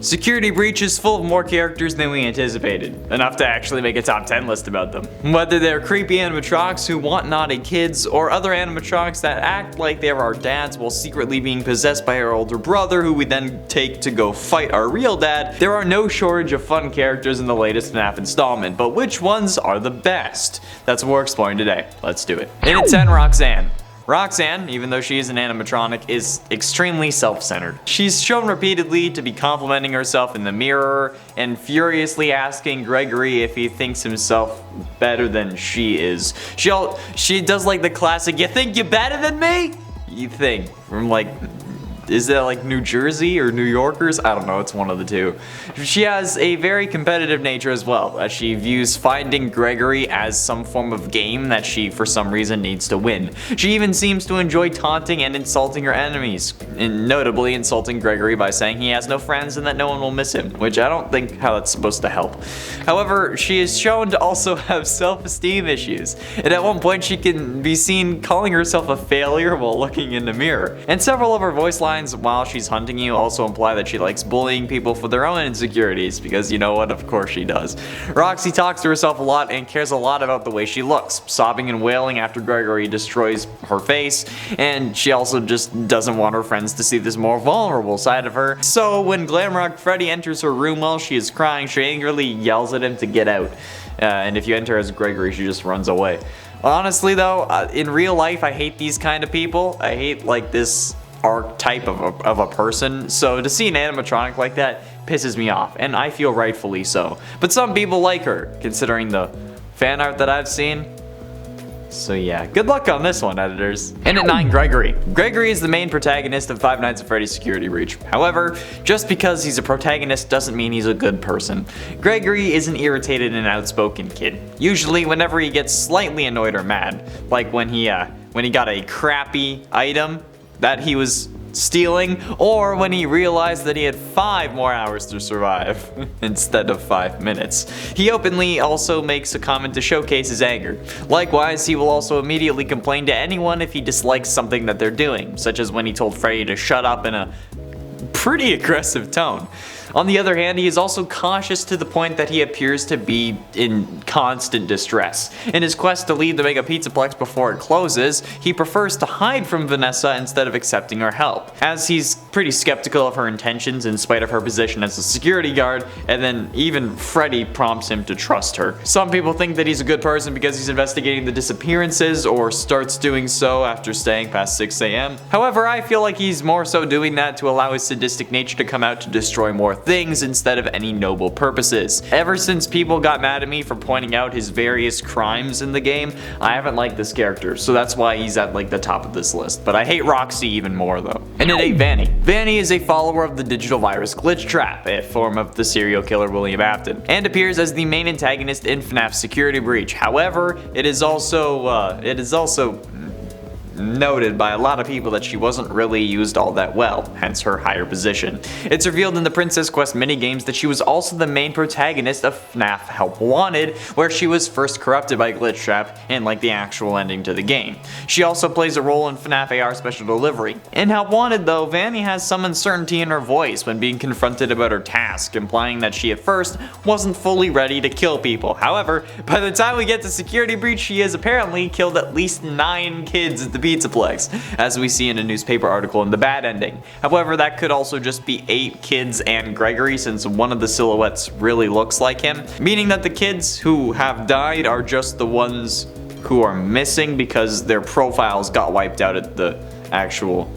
Security Breach is full of more characters than we anticipated, enough to actually make a top 10 list about them. Whether they're creepy animatronics who want naughty kids, or other animatronics that act like they're our dads while secretly being possessed by our older brother who we then take to go fight our real dad, there are no shortage of fun characters in the latest FNAF installment, but which ones are the best? That's what we're exploring today. Let's do it. In at 10, Roxanne. Roxanne, even though she is an animatronic, is extremely self-centered. She's shown repeatedly to be complimenting herself in the mirror and furiously asking Gregory if he thinks himself better than she is. She does like the classic, "You think you're better than me?" You think, from like, is that like New Jersey or New Yorkers? I don't know, it's one of the two. She has a very competitive nature as well, as she views finding Gregory as some form of game that she for some reason needs to win. She even seems to enjoy taunting and insulting her enemies, and notably insulting Gregory by saying he has no friends and that no one will miss him, which I don't think how that's supposed to help. However, she is shown to also have self-esteem issues, and at one point she can be seen calling herself a failure while looking in the mirror. And several of her voice lines while she's hunting you also imply that she likes bullying people for their own insecurities, because you know what, of course she does. Roxy talks to herself a lot and cares a lot about the way she looks, sobbing and wailing after Gregory destroys her face, and she also just doesn't want her friends to see this more vulnerable side of her. So when Glamrock Freddy enters her room while she is crying, she angrily yells at him to get out. And if you enter as Gregory, she just runs away. Honestly though, in real life I hate these kind of people. I hate like this archetype of a person, so to see an animatronic like that pisses me off, and I feel rightfully so. But some people like her, considering the fan art that I've seen. So yeah, good luck on this one, editors. And at 9, Gregory. Gregory is the main protagonist of Five Nights at Freddy's Security Breach. However, just because he's a protagonist doesn't mean he's a good person. Gregory is an irritated and outspoken kid, usually whenever he gets slightly annoyed or mad, like when he got a crappy item that he was stealing, or when he realized that he had 5 more hours to survive instead of 5 minutes. He openly also makes a comment to showcase his anger. Likewise, he will also immediately complain to anyone if he dislikes something that they're doing, such as when he told Freddy to shut up in a pretty aggressive tone. On the other hand, he is also cautious to the point that he appears to be in constant distress. In his quest to leave the Mega Pizzaplex before it closes, he prefers to hide from Vanessa instead of accepting her help, as he's pretty skeptical of her intentions in spite of her position as a security guard, and then even Freddy prompts him to trust her. Some people think that he's a good person because he's investigating the disappearances, or starts doing so after staying past 6 AM. However, I feel like he's more so doing that to allow his sadistic nature to come out to destroy more things instead of any noble purposes. Ever since people got mad at me for pointing out his various crimes in the game, I haven't liked this character, so that's why he's at like the top of this list. But I hate Roxy even more though. And at 8, Vanny. Vanny is a follower of the digital virus Glitch Trap, a form of the serial killer William Afton, and appears as the main antagonist in FNAF Security Breach. However, it is also noted by a lot of people that she wasn't really used all that well, hence her higher position. It's revealed in the Princess Quest minigames that she was also the main protagonist of FNAF Help Wanted, where she was first corrupted by Glitch Trap and like the actual ending to the game. She also plays a role in FNAF AR Special Delivery. In Help Wanted though, Vanny has some uncertainty in her voice when being confronted about her task, implying that she at first wasn't fully ready to kill people. However, by the time we get to Security Breach, she has apparently killed at least 9 kids at the Pizzaplex, as we see in a newspaper article in the bad ending. However, that could also just be 8 kids and Gregory, since one of the silhouettes really looks like him, meaning that the kids who have died are just the ones who are missing because their profiles got wiped out at the actual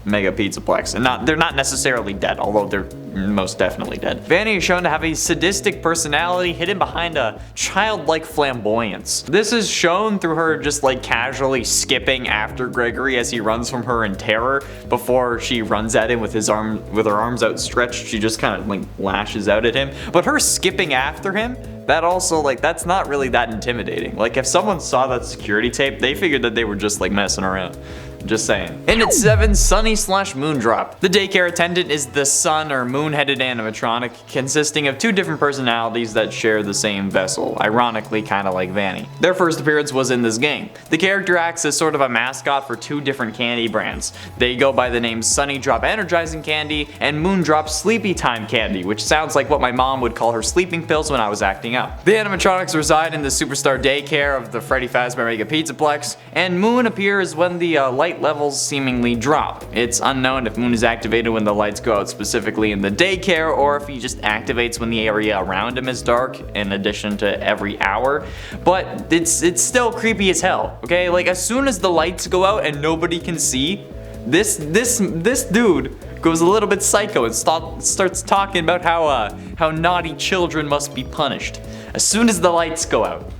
Mega Pizzaplex, and they're not necessarily dead, although they're most definitely dead. Vanny is shown to have a sadistic personality hidden behind a childlike flamboyance. This is shown through her just like casually skipping after Gregory as he runs from her in terror. Before she runs at him with her arms outstretched, she just kind of like lashes out at him. But her skipping after him, that also, like, that's not really that intimidating. Like, if someone saw that security tape, they figured that they were just like messing around. Just saying. In at 7, Sunny slash Moondrop. The daycare attendant is the sun or moon-headed animatronic consisting of 2 different personalities that share the same vessel, ironically kinda like Vanny. Their first appearance was in this game. The character acts as sort of a mascot for 2 different candy brands. They go by the names Sunny Drop Energizing Candy and Moondrop Sleepy Time Candy, which sounds like what my mom would call her sleeping pills when I was acting up. The animatronics reside in the Superstar Daycare of the Freddy Fazbear Mega Pizzaplex, and Moon appears when the light levels seemingly drop. It's unknown if Moon is activated when the lights go out specifically in the daycare, or if he just activates when the area around him is dark, in addition to every hour. But it's still creepy as hell, okay? Like, as soon as the lights go out and nobody can see, this dude goes a little bit psycho and starts talking about how naughty children must be punished. As soon as the lights go out.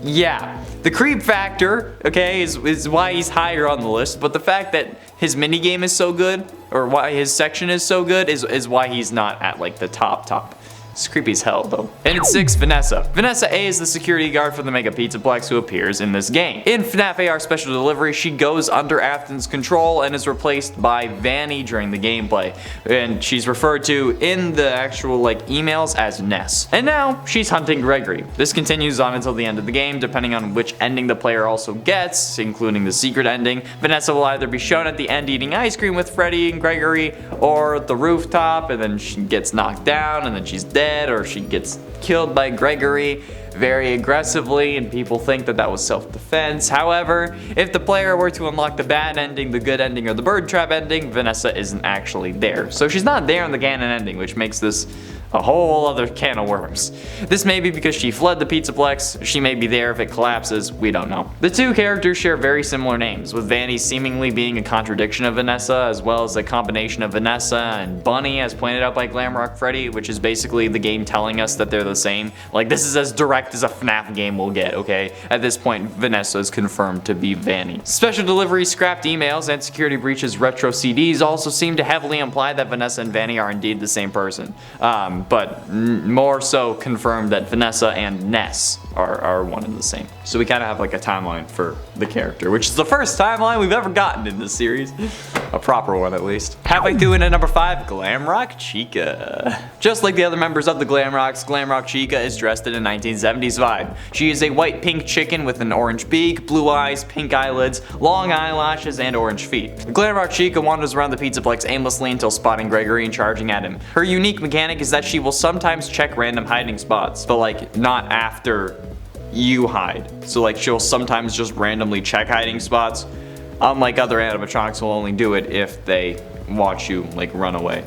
Yeah, the creep factor, okay, is why he's higher on the list, but the fact that his minigame is so good, or why his section is so good, is why he's not at like the top. It's creepy as hell though. And at 6, Vanessa. Vanessa A is the security guard for the Mega Pizzaplex who appears in this game. In FNAF AR Special Delivery, she goes under Afton's control and is replaced by Vanny during the gameplay. And she's referred to in the actual like emails as Ness. And now she's hunting Gregory. This continues on until the end of the game, depending on which ending the player also gets, including the secret ending. Vanessa will either be shown at the end eating ice cream with Freddy and Gregory, or at the rooftop, and then she gets knocked down, and then she's dead, or she gets killed by Gregory very aggressively, and people think that was self-defense. However, if the player were to unlock the bad ending, the good ending, or the bird trap ending, Vanessa isn't actually there. So she's not there in the canon ending, which makes this a whole other can of worms. This may be because she fled the Pizzaplex, she may be there if it collapses, we don't know. The 2 characters share very similar names, with Vanny seemingly being a contradiction of Vanessa, as well as a combination of Vanessa and Bunny, as pointed out by Glamrock Freddy, which is basically the game telling us that they're the same. Like, this is as direct as a FNAF game will get, okay? At this point, Vanessa is confirmed to be Vanny. Special Delivery scrapped emails and Security Breach's retro CDs also seem to heavily imply that Vanessa and Vanny are indeed the same person. But more so confirmed that Vanessa and Ness are one and the same. So we kind of have like a timeline for the character, which is the first timeline we've ever gotten in this series. A proper one at least. Halfway through in at number 5, Glamrock Chica. Just like the other members of the Glamrocks, Glamrock Chica is dressed in a 1970s vibe. She is a white pink chicken with an orange beak, blue eyes, pink eyelids, long eyelashes, and orange feet. Glamrock Chica wanders around the Pizzaplex aimlessly until spotting Gregory and charging at him. Her unique mechanic is that she will sometimes check random hiding spots, but like not after you hide. So like she'll sometimes just randomly check hiding spots, unlike other animatronics will only do it if they watch you like run away.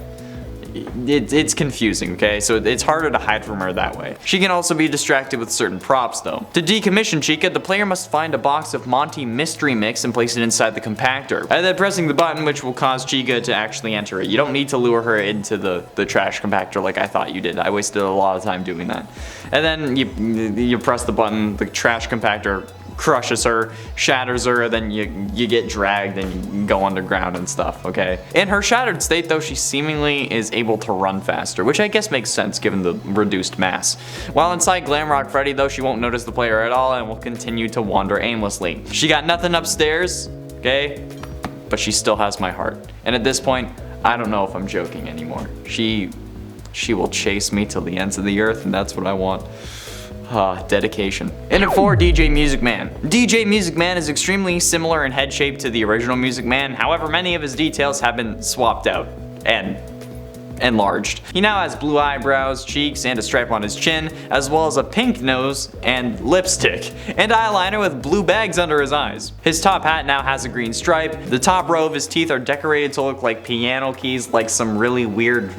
It's confusing, okay? So it's harder to hide from her that way. She can also be distracted with certain props though. To decommission Chica, the player must find a box of Monty Mystery Mix and place it inside the compactor, and then pressing the button which will cause Chica to actually enter it. You don't need to lure her into the trash compactor like I thought you did. I wasted a lot of time doing that. And then you press the button, the trash compactor crushes her, shatters her, then you get dragged and you go underground and stuff, okay? In her shattered state though, she seemingly is able to run faster, which I guess makes sense given the reduced mass. While inside Glamrock Freddy though, she won't notice the player at all and will continue to wander aimlessly. She got nothing upstairs, okay? But she still has my heart. And at this point, I don't know if I'm joking anymore. She will chase me till the ends of the earth, and that's what I want. Dedication. In at 4, DJ Music Man. DJ Music Man is extremely similar in head shape to the original Music Man, however many of his details have been swapped out and enlarged. He now has blue eyebrows, cheeks, and a stripe on his chin, as well as a pink nose and lipstick, and eyeliner with blue bags under his eyes. His top hat now has a green stripe. The top row of his teeth are decorated to look like piano keys, like some really weird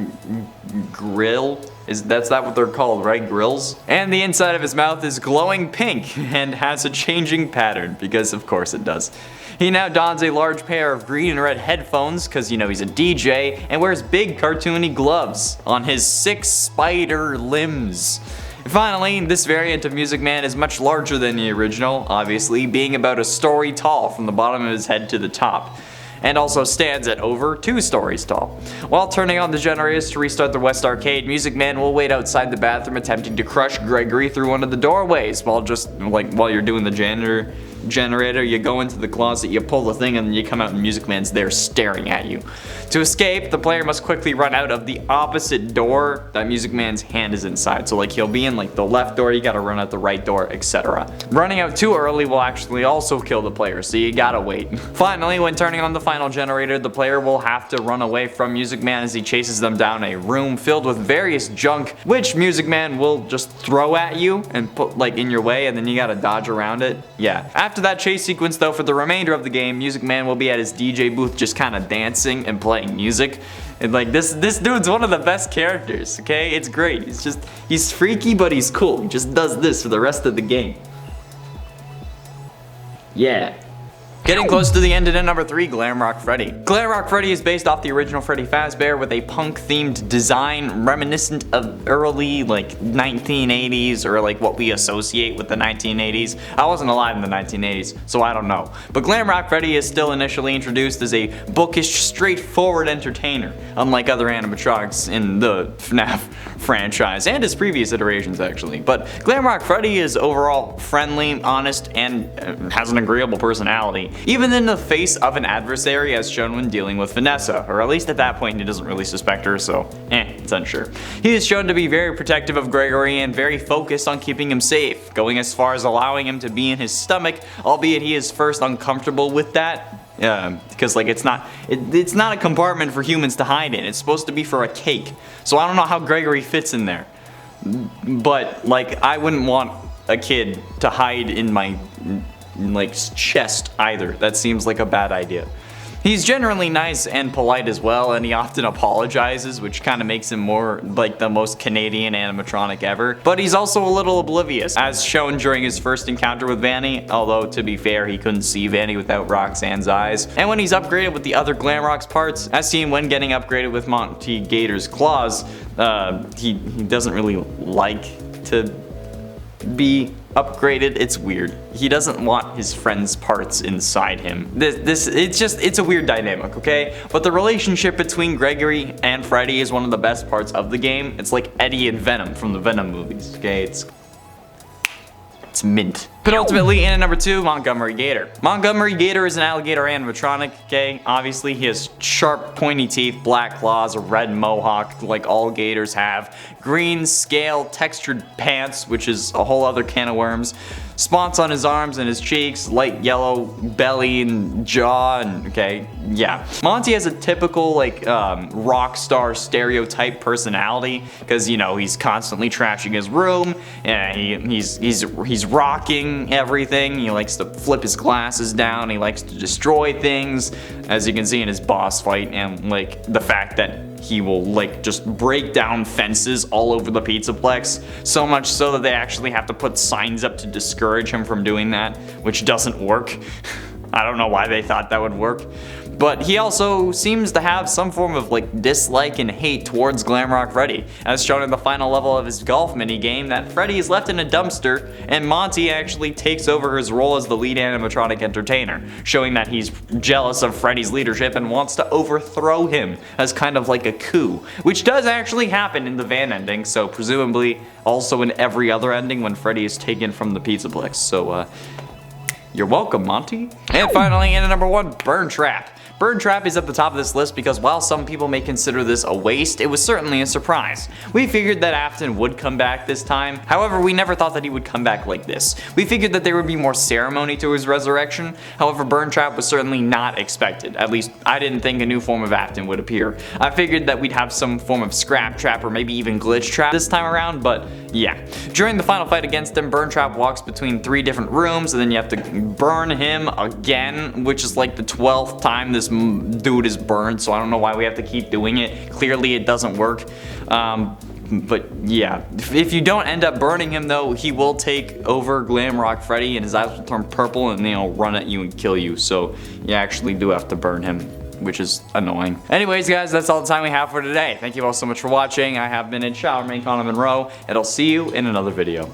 grill. That's not what they're called, right? Grills? And the inside of his mouth is glowing pink and has a changing pattern, because of course it does. He now dons a large pair of green and red headphones, because you know he's a DJ, and wears big cartoony gloves on his 6 spider limbs. Finally, this variant of Music Man is much larger than the original, obviously, being about a story tall from the bottom of his head to the top, and also stands at over 2 stories tall. While turning on the generators to restart the West Arcade, Music Man will wait outside the bathroom attempting to crush Gregory through one of the doorways while you're doing the janitor generator, you go into the closet, you pull the thing, and then you come out and Music Man's there staring at you. To escape, the player must quickly run out of the opposite door that Music Man's hand is inside. So like he'll be in like the left door, you gotta run out the right door, etc. Running out too early will actually also kill the player, so you gotta wait. Finally, when turning on the final generator, the player will have to run away from Music Man as he chases them down a room filled with various junk, which Music Man will just throw at you and put like in your way, and then you gotta dodge around it. Yeah. After that chase sequence though, for the remainder of the game, Music Man will be at his DJ booth just kind of dancing and playing music. And like this dude's one of the best characters, okay? It's great. He's freaky, but he's cool. He just does this for the rest of the game. Yeah. Getting close to the end in number 3, Glamrock Freddy. Glamrock Freddy is based off the original Freddy Fazbear with a punk-themed design reminiscent of early, like, 1980s, or like what we associate with the 1980s. I wasn't alive in the 1980s, so I don't know. But Glamrock Freddy is still initially introduced as a bookish, straightforward entertainer, unlike other animatronics in the FNAF franchise, and his previous iterations actually. But Glamrock Freddy is overall friendly, honest, and has an agreeable personality, even in the face of an adversary, as shown when dealing with Vanessa, or at least at that point he doesn't really suspect her, so it's unsure. He is shown to be very protective of Gregory and very focused on keeping him safe, going as far as allowing him to be in his stomach, albeit he is first uncomfortable with that. Because like it's not a compartment for humans to hide in. It's supposed to be for a cake. So I don't know how Gregory fits in there. But like I wouldn't want a kid to hide in my like chest either. That seems like a bad idea. He's generally nice and polite as well, and he often apologizes, which kind of makes him more like the most Canadian animatronic ever. But he's also a little oblivious, as shown during his first encounter with Vanny, although to be fair, he couldn't see Vanny without Roxanne's eyes. And when he's upgraded with the other Glamrock's parts, as seen when getting upgraded with Monty Gator's claws, he doesn't really like to be upgraded. It's weird. He doesn't want his friend's parts inside him. It's a weird dynamic, okay? But the relationship between Gregory and Freddy is one of the best parts of the game. It's like Eddie and Venom from the Venom movies, okay? It's mint. Penultimately, in at number 2, Montgomery Gator. Montgomery Gator is an alligator animatronic, okay? Obviously, he has sharp, pointy teeth, black claws, a red mohawk, like all gators have, green, scale, textured pants, which is a whole other can of worms, spots on his arms and his cheeks, light yellow belly and jaw, and okay, yeah. Monty has a typical, like, rock star stereotype personality, because, you know, he's constantly trashing his room, and he's rocking everything. He likes to flip his glasses down, he likes to destroy things, as you can see in his boss fight, and like the fact that he will like just break down fences all over the Pizzaplex, so much so that they actually have to put signs up to discourage him from doing that, which doesn't work. I don't know why they thought that would work. But he also seems to have some form of like dislike and hate towards Glamrock Freddy, as shown in the final level of his golf minigame that Freddy is left in a dumpster and Monty actually takes over his role as the lead animatronic entertainer, showing that he's jealous of Freddy's leadership and wants to overthrow him as kind of like a coup, which does actually happen in the van ending, so presumably also in every other ending when Freddy is taken from the Pizzaplex. So you're welcome, Monty. And finally, in at number 1, Burn Trap. Burn Trap is at the top of this list because while some people may consider this a waste, it was certainly a surprise. We figured that Afton would come back this time, however we never thought that he would come back like this. We figured that there would be more ceremony to his resurrection, however Burn Trap was certainly not expected. At least I didn't think a new form of Afton would appear. I figured that we'd have some form of Scrap Trap or maybe even Glitch Trap this time around, but yeah. During the final fight against him, Burn Trap walks between 3 different rooms, and then you have to burn him again, which is like the 12th time this dude is burned, so I don't know why we have to keep doing it. Clearly it doesn't work. But yeah, if you don't end up burning him though, he will take over Glamrock Freddy and his eyes will turn purple and then he'll run at you and kill you, so you actually do have to burn him, which is annoying. Anyways guys, that's all the time we have for today. Thank you all so much for watching. I have been Connor Monroe, and I'll see you in another video.